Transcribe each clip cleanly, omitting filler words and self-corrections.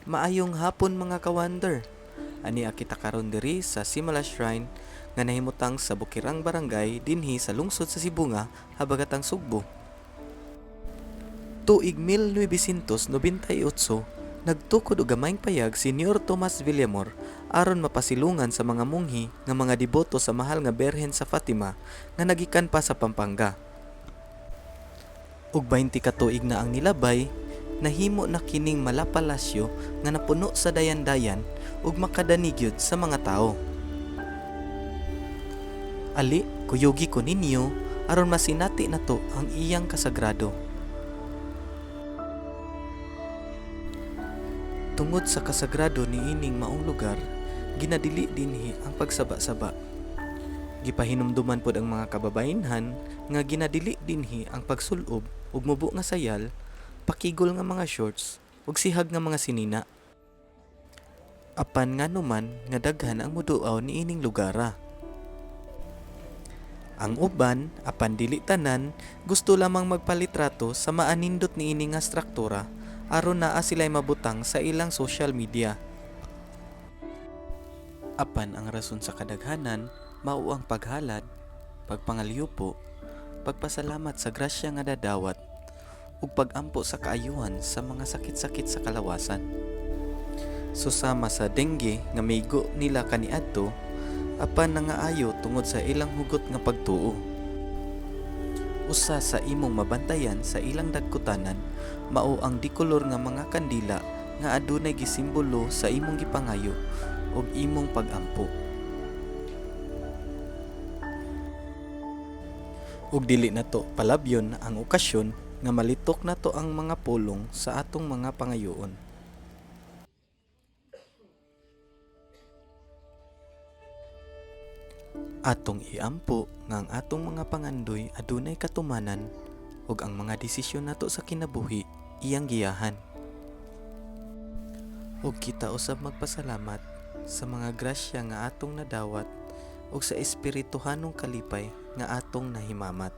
Maayong hapon mga ka-wonder. Ani kita karon diri sa Simala Shrine nga nahimutang sa Bukirang Barangay dinhi sa lungsod sa Cebu nga habagatang Sugbo. Tuig 1998, nagtukod og gamayng payag si Senior Tomas Villamor aron mapasilungan sa mga munghi nga mga deboto sa mahal nga Berhen sa Fatima nga nagikan pa sa Pampanga. Ug 20 ka tuig na ang nilabay, nahimo na kining malapalasyo nga napuno sa dayan-dayan ug makadanigyod sa mga tao. Ali, kuyugi ko ninyo aron masinati nato ang iyang kasagrado. Tungod sa kasagrado ni ining maong lugar, ginadili dinhi ang pagsaba-saba. Gipahinumduman pod ang mga kababayenhan nga ginadili dinhi ang pagsulob ug mubo nga sayal, pakigol nga mga shorts ug sihag nga mga sinina. Apan nganuman nga daghan ang muduaw ni ining lugara. Ang uban, apan dili tanan, gusto lamang magpalitrato sa maanindot ni ining nga struktura aron naa sila'y mabutang sa ilang social media. Apan ang rason sa kadaghanan mao ang paghalad, pagpangalyupo, pagpasalamat sa grasya nga dadawat ug pagampo sa kaayuhan sa mga sakit-sakit sa kalawasan. Susama sa dengue nga maygo nila kaniadto, apan nangaayo tungod sa ilang hugot nga pagtuo. Usa sa imong mabantayan sa ilang dagkutanan mao ang dikolor nga mga kandila nga adunay gisimbolo sa imong gipangayo ug imong pagampo. Ug dili nato palabyon ang okasyon nga malitok nato ang mga pulong sa atong mga pangayoon. Atong iampo nga ang atong mga pangandoy adunay katumanan ug ang mga desisyon nato sa kinabuhi iyang giyahan. Ug kita usab magpasalamat sa mga grasya nga atong nadawat ug sa espirituhanong kalipay nga atong nahimamat.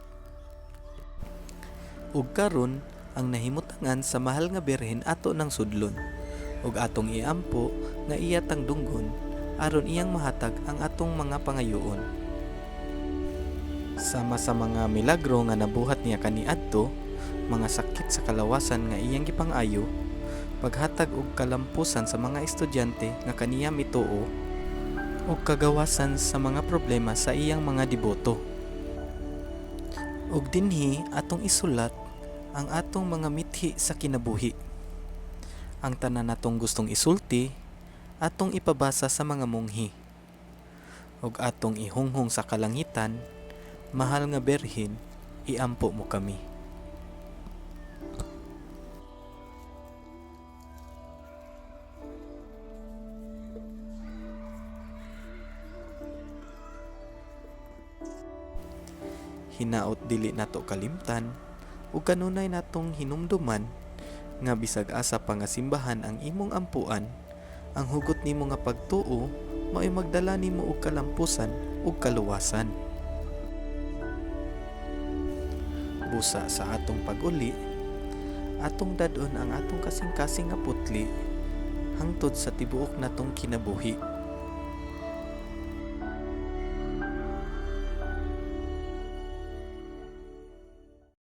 Ug karon ang nahimutangan sa mahal nga Berhen ato ng sudlon ug atong iampo nga iya tang dunggon aron iyang mahatag ang atong mga pangayoon. Sama sa mga milagro nga nabuhat niya kaniadto, mga sakit sa kalawasan nga iyang gipangayo, paghatag og kalampusan sa mga estudyante nga kaniya mituo, ug kagawasan sa mga problema sa iyang mga deboto. Ug dinhi atong isulat ang atong mga mithi sa kinabuhi. Ang tanan natong gustong isulti, atong ipabasa sa mga munghi. Ug atong ihunghong sa kalangitan, mahal nga Berhen, iampo mo kami. Hinaot dili nato kalimtan ug kanunay natong hinumduman nga bisag asa pa nga simbahan ang imong ampuan, ang hugot nimo nga pagtuo mao'y magdala nimo og kalampusan ug kaluwasan. Busa sa atong pag-uli, atong dadon ang atong kasing-kasing nga putli hangtod sa tibuok natong kinabuhi.